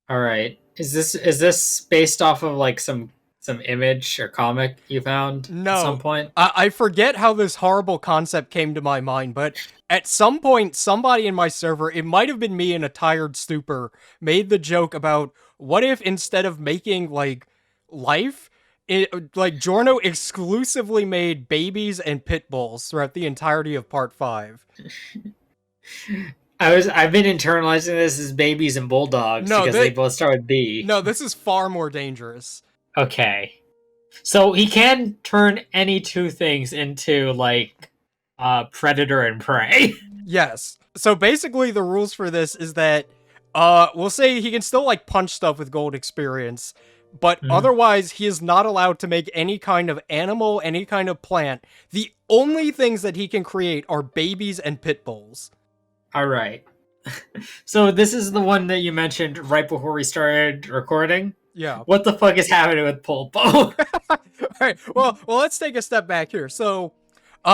All right. Is this based off of like some image or comic you found at some No, point? I forget how this horrible concept came to my mind, but at some point, somebody in my server, it might have been me in a tired stupor, made the joke about what if instead of making like life, like Giorno exclusively made babies and pit bulls throughout the entirety of part 5. I've been internalizing this as babies and bulldogs No, because they both start with B. no, this is far more dangerous. Okay. So he can turn any two things into like predator and prey. Yes. So basically the rules for this is that we'll say he can still like punch stuff with gold experience, but Mhm. otherwise he is not allowed to make any kind of animal, any kind of plant. The only things that he can create are babies and pit bulls. All right. So this is the one that you mentioned right before we started recording. Yeah. What the fuck is happening with Pulpo? All right. Well, let's take a step back here. So,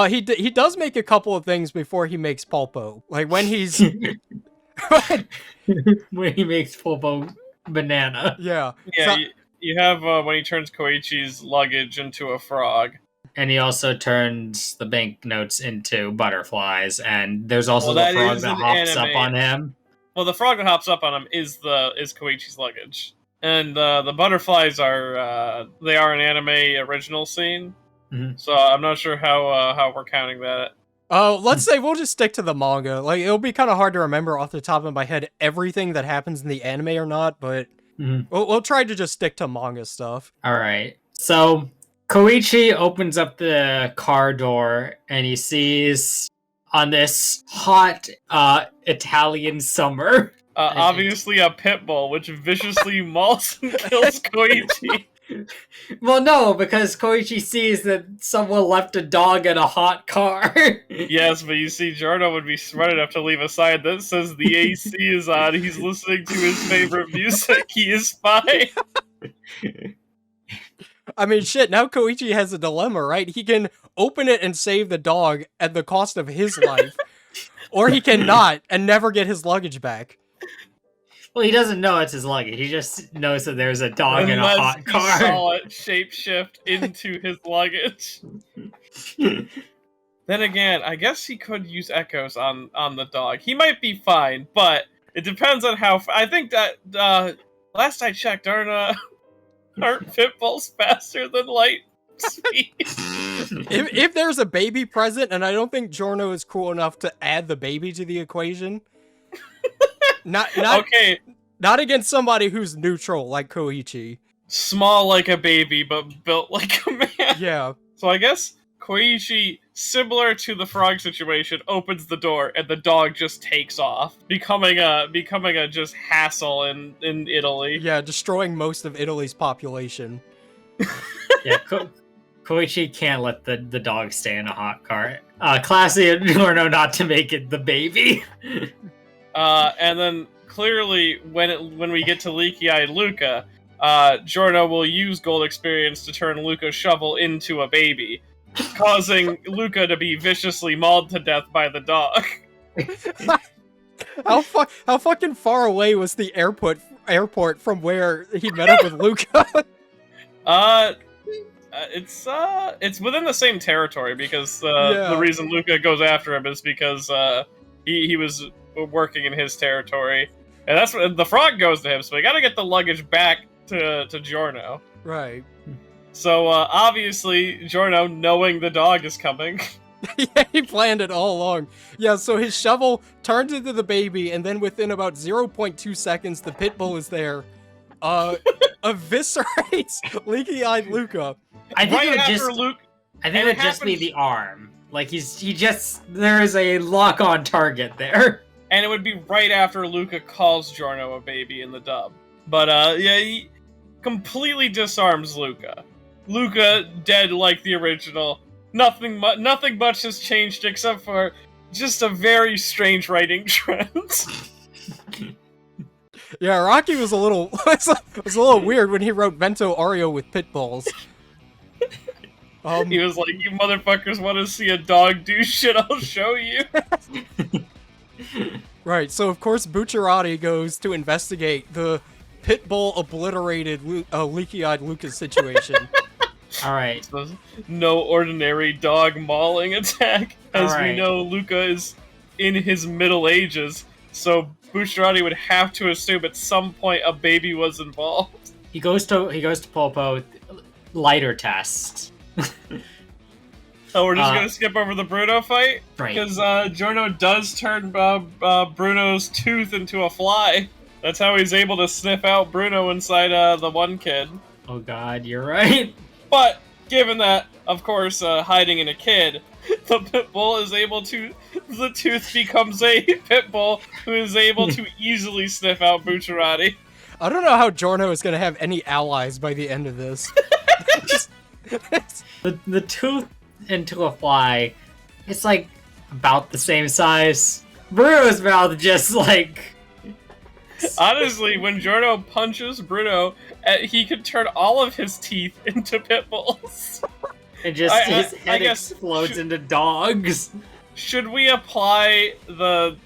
he does make a couple of things before he makes Pulpo. Like when he's When he makes Pulpo banana. yeah. Yeah, So, you have when he turns Koichi's luggage into a frog. And he also turns the banknotes into butterflies, and there's also Well, the that frog is that an hops up anime. on him. Well, the frog that hops up on him is Koichi's luggage, and the butterflies are they are an anime original scene. Mhm. So I'm not sure how we're counting that. let's say we'll just stick to the manga. Like it'll be kind of hard to remember off the top of my head everything that happens in the anime or not, but Mhm. we'll try to just stick to manga stuff. All right. So Koichi opens up the car door and he sees on this hot Italian summer. Obviously, a pit bull which viciously mauls and kills Koichi. Well, no, because Koichi sees that someone left a dog in a hot car. Yes, but you see, Giorno would be smart enough to leave a sign that says the AC is on. He's listening to his favorite music. He is fine. I mean, shit, now Koichi has a dilemma, right? He can open it and save the dog at the cost of his life, or he cannot and never get his luggage back. Well, he doesn't know it's his luggage. He just knows that there's a dog in a Unless hot he car. saw it shapeshift into his luggage. Then again, I guess he could use echoes on the dog. He might be fine, but it depends on how. I think that last I checked, aren't pitbulls faster than light speed? If there's a baby present, and I don't think Giorno is cool enough to add the baby to the equation, not Okay, not against somebody who's neutral like Koichi. small like a baby, but built like a man. Yeah. So I guess Koichi, similar to the frog situation, opens the door and the dog just takes off, becoming a just hassle in Italy. Yeah, destroying most of Italy's population. Yeah, Koichi can't let the dog stay in a hot car. Classy and Giorno not to make it the baby. And then clearly, when we get to leaky-eyed Luca, Giorno will use gold experience to turn Luca's shovel into a baby, causing Luca to be viciously mauled to death by the dog. How fucking far away was the airport from where he met up with Luca? It's within the same territory because Yeah. the reason Luca goes after him is because he was working in his territory, and that's what the frog goes to him. So we got to get the luggage back to Giorno. Right. So obviously Giorno, knowing the dog is coming, Yeah, he planned it all along. Yeah, so his shovel turns into the baby, and then within about 0.2 seconds, the pit bull is there. Eviscerates leaky-eyed Luca. I think right it would after just. Luke. I think and it would it just be happens- the arm. Like there is a lock on target there. And it would be right after Luca calls Giorno a baby in the dub. But yeah, he completely disarms Luca. Luca dead like the original. Nothing much has changed except for just a very strange writing trend. Yeah, Rocky was a little was a little weird when he wrote Vento Aureo with Pitbulls. He was like, "You motherfuckers want to see a dog do shit? I'll show you." Right, so of course Bucciarati goes to investigate the Pitbull obliterated leaky-eyed Lucas situation. All right. So, no ordinary dog mauling attack, as we Alright. know Luca is in his middle ages, so Bucciarati would have to assume at some point a baby was involved. He goes to Polpo. Lighter test. Oh, we're just gonna skip over the Bruno fight? Right. Because Giorno does turn Bruno's tooth into a fly. That's how he's able to sniff out Bruno inside the one kid. Oh god, you're right. But, given that, of course, hiding in a kid, the Pitbull is able to... The tooth becomes a Pitbull who is able to easily sniff out Bucciarati. I don't know how Giorno is going to have any allies by the end of this. The tooth into a fly, it's like about the same size. Bruno's mouth just like... Honestly, when Giorno punches Bruno, he could turn all of his teeth into Pitbulls. And just his head guess- explodes into dogs. Should we apply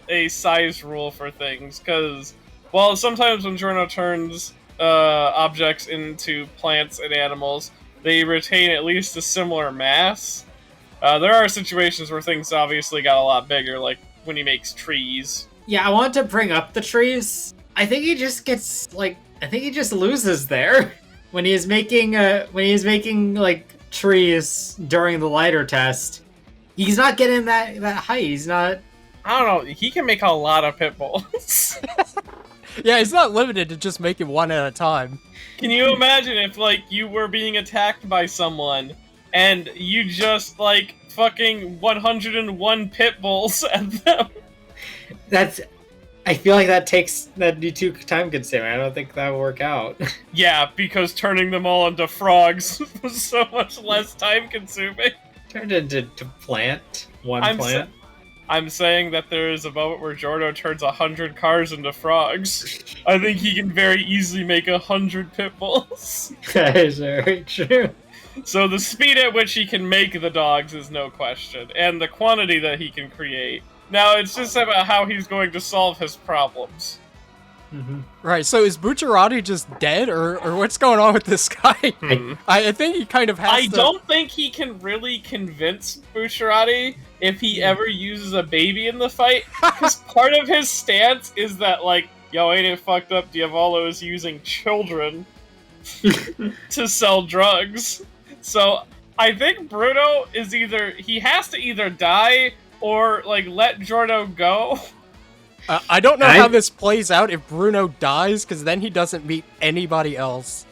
a size rule for things? Because, well, sometimes when Giorno turns objects into plants and animals, they retain at least a similar mass. There are situations where things obviously got a lot bigger, like when he makes trees. Yeah, I want to bring up the trees. I think he just gets like I think he just loses there when he's making like trees during the lighter test. He's not getting that height. He's not. I don't know. He can make a lot of Pitbulls. Yeah, he's not limited to just making one at a time. Can you imagine if like you were being attacked by someone and you just like fucking 101 Pitbulls at them? I feel like that'd be too time consuming. I don't think that would work out. Yeah, because turning them all into frogs was so much less time consuming. Turned into plant. Plant. I'm saying that there is a moment where Giorno turns 100 cars into frogs. I think he can very easily make 100 Pitbulls. That is very true. So the speed at which he can make the dogs is no question, and the quantity that he can create. Now, it's just about how he's going to solve his problems. Mm-hmm. Right, so is Bucciarati just dead, or what's going on with this guy? I think he kind of has I don't think he can really convince Bucciarati if he ever uses a baby in the fight, because part of his stance is that, like, yo, ain't it fucked up Diavolo's using children to sell drugs? So, I think Bruno is he has to either die or, like, let Giorno go. I don't know how this plays out if Bruno dies, because then he doesn't meet anybody else.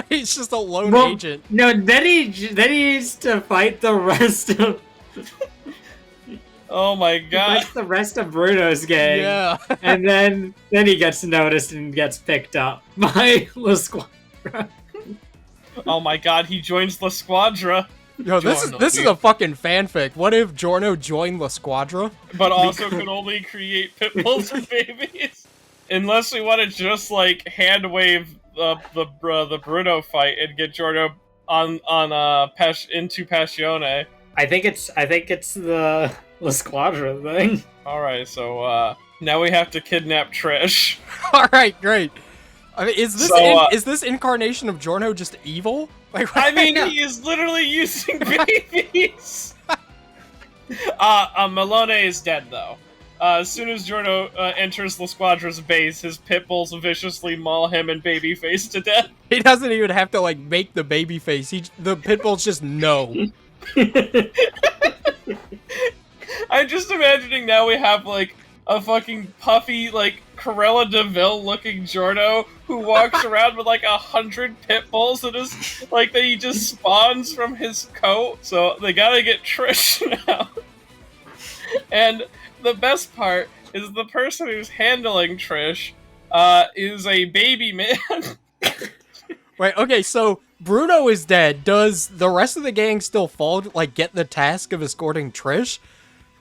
He's just a lone agent. No, then he needs to fight the rest of... Oh my god. That's the rest of Bruno's gang. Yeah. And then he gets noticed and gets picked up by La Squadra. Oh my god, he joins La Squadra. Yo, this is a fucking fanfic. What if Giorno joined La Squadra? But also could only create Pitbulls and babies. Unless we want to just, like, hand wave the Bruno fight and get Giorno into Passione. I think it's the La Squadra thing. Alright, so now we have to kidnap Trish. Alright, great. I mean, is this incarnation of Giorno just evil? Like, I mean, he is literally using babies! Malone is dead, though. As soon as Giorno enters La Squadra's base, his Pitbulls viciously maul him and Babyface to death. He doesn't even have to, like, make the baby face. The Pitbulls just know. I'm just imagining now we have, like, a fucking puffy, like, Corella DeVille-looking Giorno who walks around with, like, 100 Pitbulls and is, like, that he just spawns from his coat. So they gotta get Trish now. And the best part is the person who's handling Trish is a baby man. Wait, okay, so Bruno is dead. Does the rest of the gang still fall, like, get the task of escorting Trish?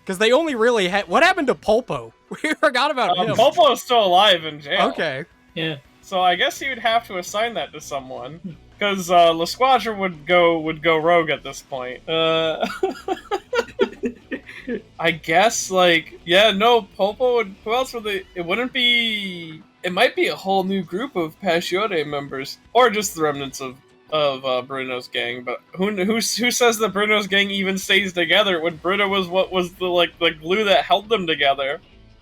Because they only really had... What happened to Polpo? We forgot about him. Polpo's still alive in jail. Okay. Yeah. So I guess he would have to assign that to someone. Because La Squadra would go rogue at this point. I guess, like... Yeah, no, Polpo would... Who else would they... It wouldn't be... it might be a whole new group of Passione members, or just the remnants of Bruno's gang. But who says that Bruno's gang even stays together when Bruno was what was the glue that held them together?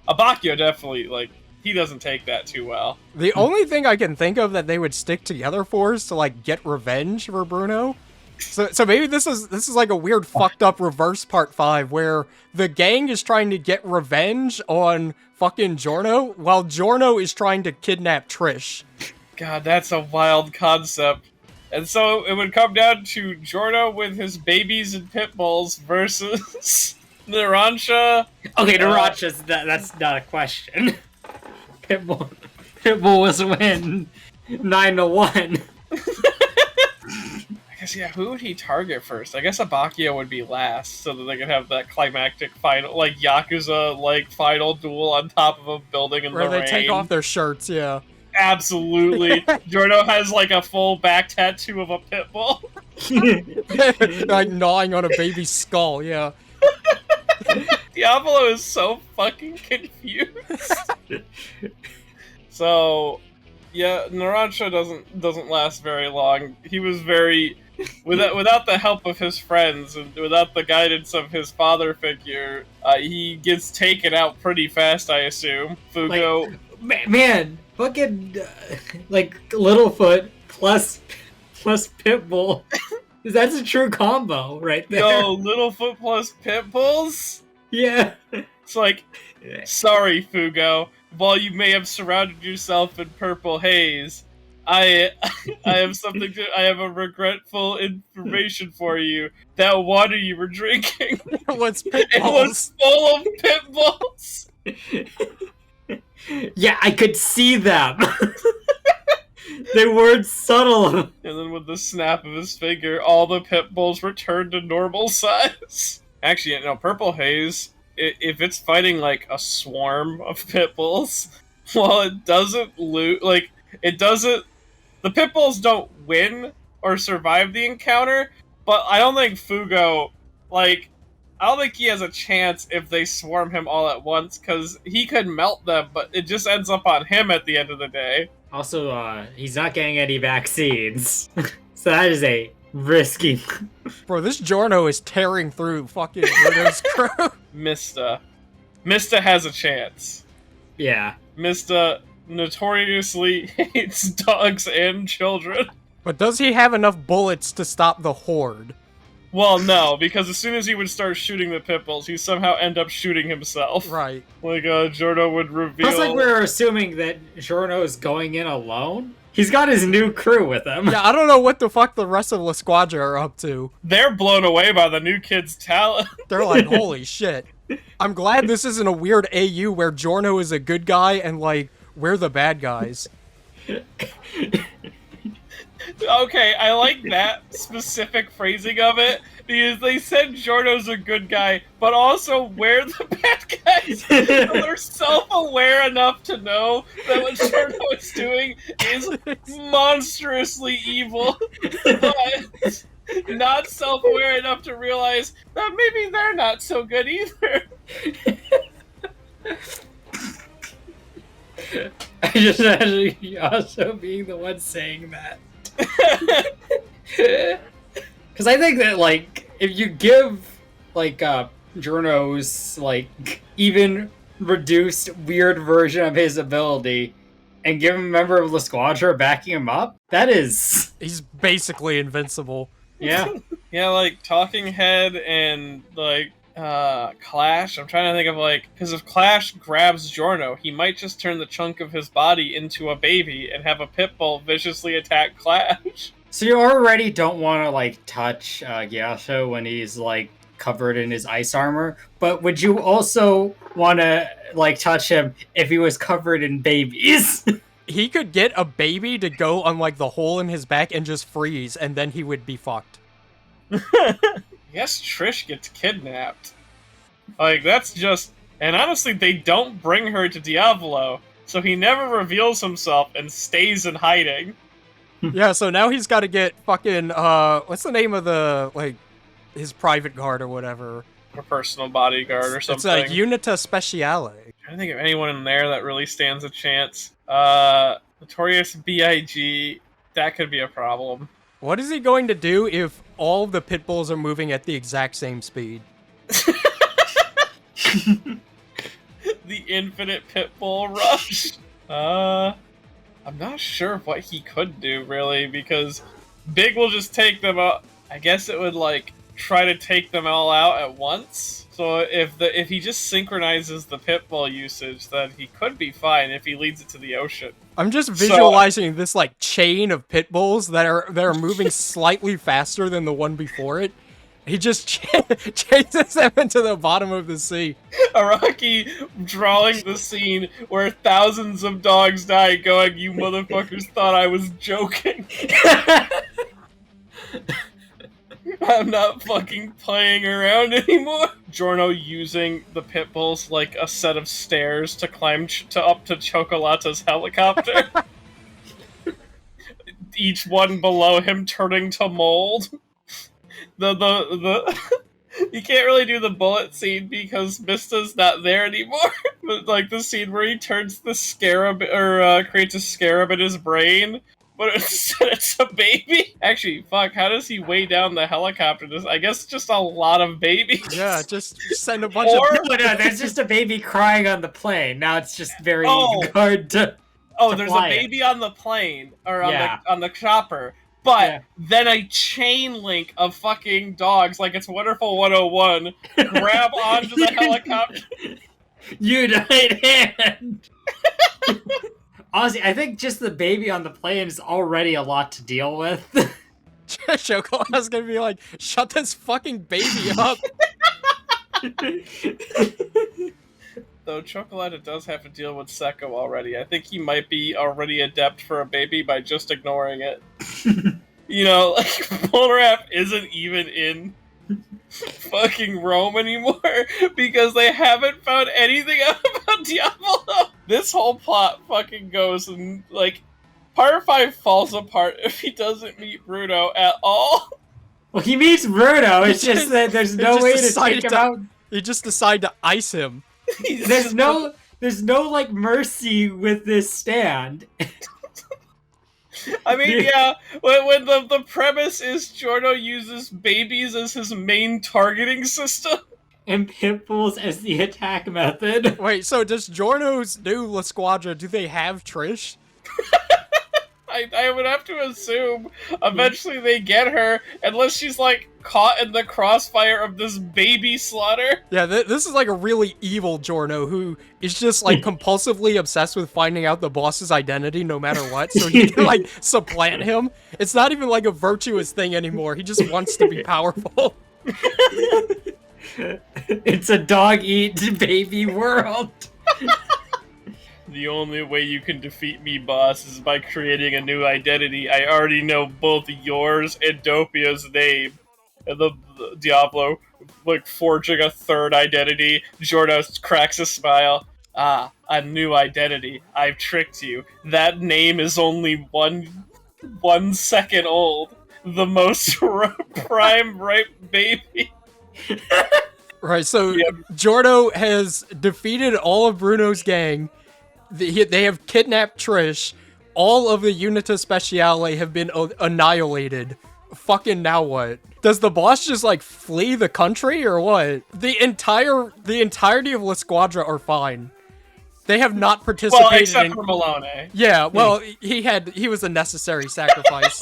Abacchio definitely he doesn't take that too well. The only thing I can think of that they would stick together for is to get revenge for Bruno. So maybe this is like a weird fucked up reverse part 5 where the gang is trying to get revenge on fucking Giorno while Giorno is trying to kidnap Trish. God, that's a wild concept. And so it would come down to Giorno with his babies and Pitbulls versus Narancia. Okay, Narancia's that's not a question. Pitbull was win 9-1. I guess, yeah, who would he target first? I guess Abacchio would be last, so that they could have that climactic final, Yakuza, final duel on top of a building in the rain. Where they take off their shirts, yeah. Absolutely. Giorno has, a full back tattoo of a pitbull. Gnawing on a baby's skull, yeah. Diavolo is so fucking confused. So, yeah, Narancia doesn't last very long. He was very... Without the help of his friends and without the guidance of his father figure, he gets taken out pretty fast, I assume. Fugo... Man, fucking, Littlefoot plus Pitbull. That's a true combo right there. Yo, Littlefoot plus Pitbulls? Yeah. It's sorry, Fugo. While you may have surrounded yourself in purple haze, I have a regretful information for you. That water you were drinking was it was full of pitbulls. Yeah, I could see them. They weren't subtle. And then with the snap of his finger, all the pitbulls returned to normal size. Actually, no, purple haze, if it's fighting a swarm of pitbulls, while it doesn't the pitbulls don't win or survive the encounter, but I don't think Fugo, I don't think he has a chance if they swarm him all at once, because he could melt them, but it just ends up on him at the end of the day. Also, he's not getting any vaccines, so that is a risky... Bro, this Giorno is tearing through fucking Bruno's crew. Mista has a chance. Yeah. Mista notoriously hates dogs and children. But does he have enough bullets to stop the horde? Well, no, because as soon as he would start shooting the pitbulls, he'd somehow end up shooting himself. Right. Giorno would reveal... Plus, we're assuming that Giorno is going in alone. He's got his new crew with him. Yeah, I don't know what the fuck the rest of La Squadra are up to. They're blown away by the new kid's talent. They're like, holy shit. I'm glad this isn't a weird AU where Giorno is a good guy and, we're the bad guys. Okay, I like that specific phrasing of it, because they said Giorno's a good guy, but also we're the bad guys. They're self-aware enough to know that what Giorno is doing is monstrously evil, but not self-aware enough to realize that maybe they're not so good either. I just imagine you also being the one saying that. Because I think that, if you give, Giorno's, even reduced, weird version of his ability and give him a member of La Squadra backing him up, that is... He's basically invincible. Yeah. Yeah, Talking Head and, Clash. I'm trying to think of, because if Clash grabs Giorno, he might just turn the chunk of his body into a baby and have a pitbull viciously attack Clash. So you already don't want to, touch Gyasho when he's, covered in his ice armor, but would you also want to, touch him if he was covered in babies? He could get a baby to go on, the hole in his back and just freeze, and then he would be fucked. I guess Trish gets kidnapped. That's just... And honestly, they don't bring her to Diavolo, so he never reveals himself and stays in hiding. Yeah, so now he's got to get fucking, what's the name of the, his private guard or whatever? A personal bodyguard or something. It's Unita Speciale. I don't think of anyone in there that really stands a chance. Notorious B.I.G., that could be a problem. What is he going to do if all the Pitbulls are moving at the exact same speed? The infinite Pitbull rush. I'm not sure what he could do, really, because Big will just take them out. I guess it would, like, try to take them all out at once. So if he just synchronizes the Pitbull usage, then he could be fine if he leads it to the ocean. I'm just visualizing this, like, chain of Pitbulls that are moving slightly faster than the one before it. He just chases them into the bottom of the sea. Araki drawing the scene where thousands of dogs die going, "You motherfuckers thought I was joking." I'm not fucking playing around anymore. Giorno using the Pitbulls like a set of stairs to climb up to Chocolata's helicopter. Each one below him turning to mold. The you can't really do the bullet scene because Mista's not there anymore. But like the scene where he turns the scarab or creates a scarab in his brain, but instead it's a baby. Actually, fuck, how does he weigh down the helicopter? I guess just a lot of babies. Yeah, just send a bunch of... No, there's just a baby crying on the plane. Now it's just very hard to... Oh, there's a baby on the plane, or on the chopper. But then a chain link of fucking dogs, like it's Wonderful 101, grab onto the helicopter. Unite hand! Honestly, I think just the baby on the plane is already a lot to deal with. Chocolata's gonna be like, shut this fucking baby up! Though Chocolata does have to deal with Seko already. I think he might be already adept for a baby by just ignoring it. You know, like, Polnareff isn't even in fucking Rome anymore because they haven't found anything out about Diavolo. This whole plot fucking goes and, like, Part 5 falls apart if he doesn't meet Bruno at all. Well, he meets Bruno, it's just that there's no way to take him out. You just decide to ice him. There's no like mercy with this stand. I mean, yeah, when the premise is Giorno uses babies as his main targeting system. And Pitbulls as the attack method. Wait, so does Giorno's new La Squadra, do they have Trish? I would have to assume eventually they get her, unless she's, like, caught in the crossfire of this baby slaughter. Yeah, this is, like, a really evil Giorno who is just, like, compulsively obsessed with finding out the boss's identity no matter what, so he can, like, supplant him. It's not even, like, a virtuous thing anymore. He just wants to be powerful. It's a dog-eat baby world. The only way you can defeat me, boss, is by creating a new identity. I already know both yours and Dopia's name. And the Diablo, like, forging a third identity. Giorno cracks a smile. Ah, a new identity. I've tricked you. That name is only 1 second old. The most prime ripe baby. Right, so Giorno has defeated all of Bruno's gang. They have kidnapped Trish. All of the Unita Speciale have been annihilated. Fucking now what? Does the boss just, like, flee the country or what? The entirety of La Squadra are fine. They have not participated. Well, except for Malone. Yeah, well, he was a necessary sacrifice.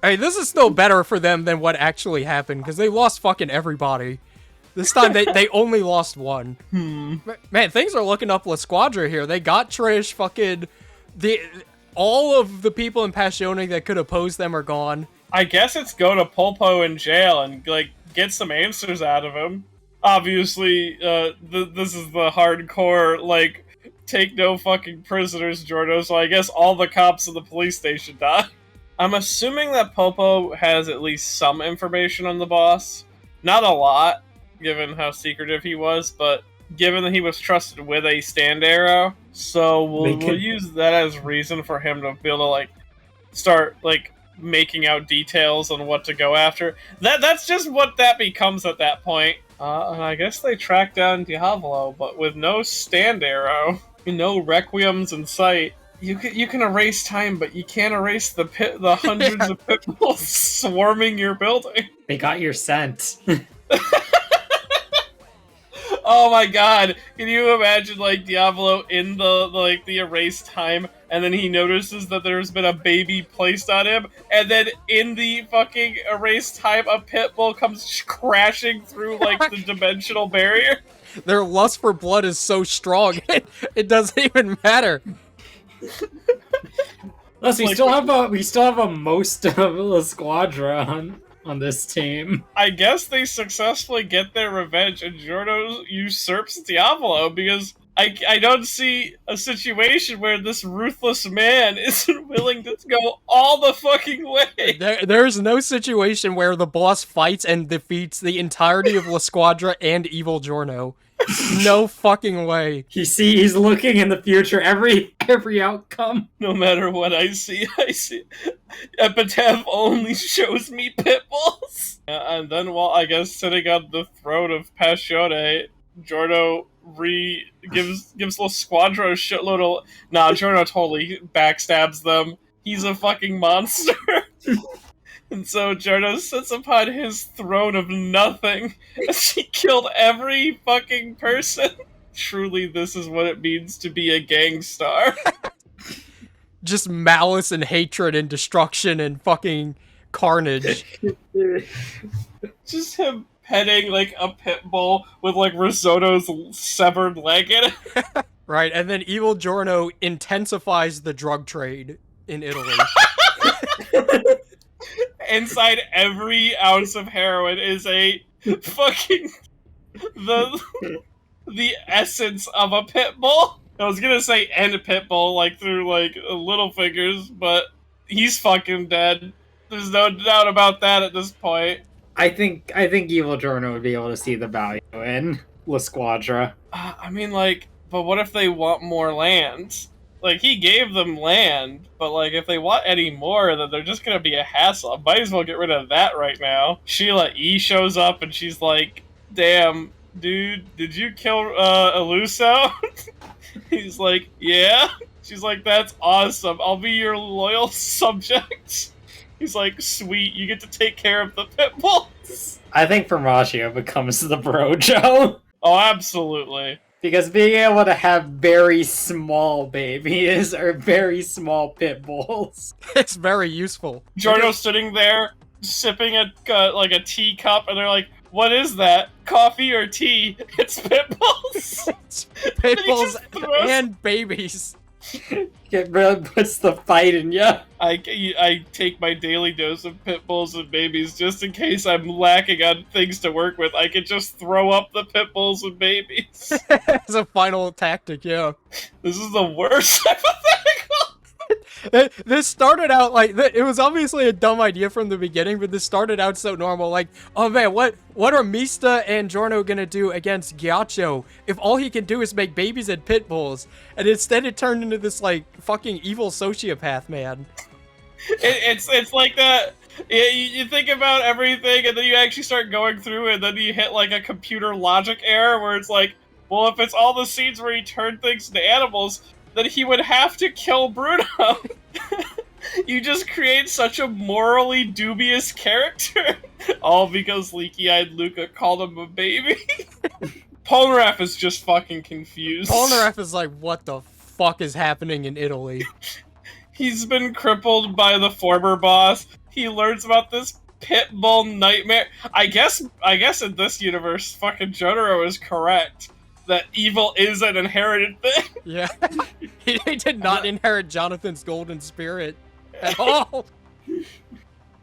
Hey, this is still better for them than what actually happened because they lost fucking everybody. This time, they only lost one. Man, things are looking up La Squadra here. They got Trish, fucking... all of the people in Passione that could oppose them are gone. I guess it's go to Polpo in jail and, like, get some answers out of him. Obviously, this is the hardcore, like, take no fucking prisoners, Giorno, so I guess all the cops in the police station die. I'm assuming that Polpo has at least some information on the boss. Not a lot, given how secretive he was, but given that he was trusted with a stand arrow, so we'll use that as reason for him to be able to, like, start, like, making out details on what to go after. That's just what that becomes at that point. And I guess they track down Diavolo, but with no stand arrow, no requiems in sight. You can erase time, but you can't erase the hundreds of pitbulls swarming your building. They got your scent. Oh my god! Can you imagine like Diavolo in the erased time, and then he notices that there's been a baby placed on him, and then in the fucking erased time, a pitbull comes crashing through like the dimensional barrier. Their lust for blood is so strong, it doesn't even matter. Plus, we still have a most of La Squadra on this team. I guess they successfully get their revenge, and Giorno usurps Diavolo because I don't see a situation where this ruthless man isn't willing to go all the fucking way. There's no situation where the boss fights and defeats the entirety of La Squadra and Evil Giorno. No fucking way. He's looking in the future, every outcome. No matter what I see Epitaph only shows me pitbulls. And then, well, I guess sitting on the throne of Passione, Giorno gives La Squadra a shitload of... Nah, Giorno totally backstabs them. He's a fucking monster. And so Giorno sits upon his throne of nothing as he killed every fucking person. Truly, this is what it means to be a gangstar. Just malice and hatred and destruction and fucking carnage. Just him petting like a pit bull with like Risotto's severed leg in it. Right, and then Evil Giorno intensifies the drug trade in Italy. Inside every ounce of heroin is a fucking the essence of a pit bull. I was gonna say end a pit bull like through like little fingers, but he's fucking dead. There's no doubt about that at this point. I think Evil Giorno would be able to see the value in La Squadra. I mean, like, but what if they want more land? Like, he gave them land, but, like, if they want any more, then they're just gonna be a hassle. I might as well get rid of that right now. Sheila E. shows up, and she's like, damn, dude, did you kill, Eluso? He's like, yeah? She's like, that's awesome. I'll be your loyal subject. He's like, sweet, you get to take care of the pitbulls. I think Formaggio becomes the Brojo. Oh, absolutely. Because being able to have very small babies or very small pit bulls. It's very useful. Giorno's sitting there, sipping like a teacup, and they're like, what is that? Coffee or tea? It's pitbulls. It's pitbulls and babies. It really puts the fight in ya. I take my daily dose of pitbulls and babies just in case I'm lacking on things to work with. I can just throw up the pitbulls and babies. It's a final tactic, yeah. This is the worst hypothetical. This started out like it was obviously a dumb idea from the beginning, but this started out so normal. Like, oh man, what are Mista and Giorno gonna do against Ghiaccio if all he can do is make babies and pit bulls? And instead, it turned into this like fucking evil sociopath man. It's like that. You think about everything, and then you actually start going through, and then you hit like a computer logic error where it's like, well, if it's all the scenes where he turned things into animals, then he would have to kill Bruno. You just create such a morally dubious character. All because leaky-eyed Luca called him a baby. Polnareff is just fucking confused. Polnareff is like, what the fuck is happening in Italy? He's been crippled by the former boss. He learns about this pit bull nightmare. I guess in this universe, fucking Jotaro is correct. That evil is an inherited thing. Yeah. He did not inherit Jonathan's golden spirit at all.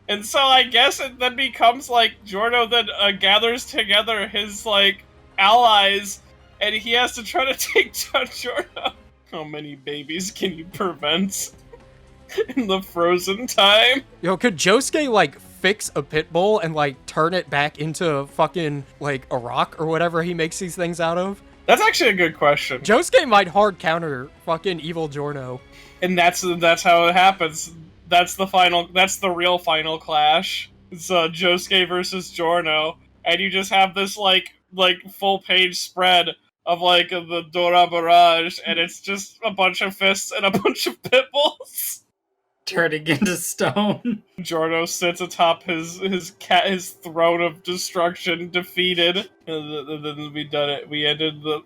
And so I guess it then becomes like Giorno then gathers together his like allies, and he has to try to take down Giorno. How many babies can you prevent in the frozen time? Yo, could Josuke like fix a pit bull and like turn it back into fucking like a rock or whatever he makes these things out of? That's actually a good question. Josuke might hard counter fucking Evil Giorno. And that's how it happens. That's the real final clash. It's Josuke versus Giorno. And you just have this, like, like full page spread of like the Dora Barrage, and it's just a bunch of fists and a bunch of pitbulls. Turning into stone. Giorno sits atop his throne of destruction, defeated, and then we done it. We ended the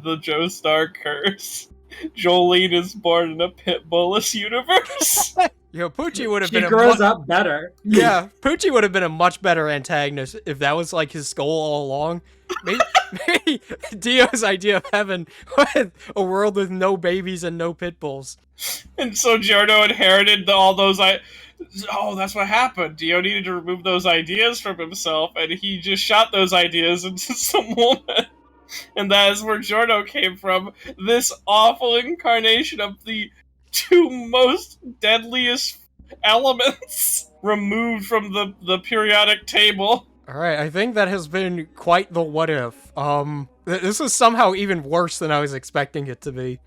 the Joestar curse. Jolene is born in a pitbullless universe. Yo, Poochie would have She been grows up better. Yeah, Poochie would have been a much better antagonist if that was like his goal all along. Maybe Dio's idea of heaven with a world with no babies and no pit bulls. And so Giorno inherited all those. Oh, that's what happened. Dio needed to remove those ideas from himself, and he just shot those ideas into some woman. And that is where Giorno came from. This awful incarnation of the two most deadliest elements removed from the periodic table. Alright, I think that has been quite the what if. This is somehow even worse than I was expecting it to be.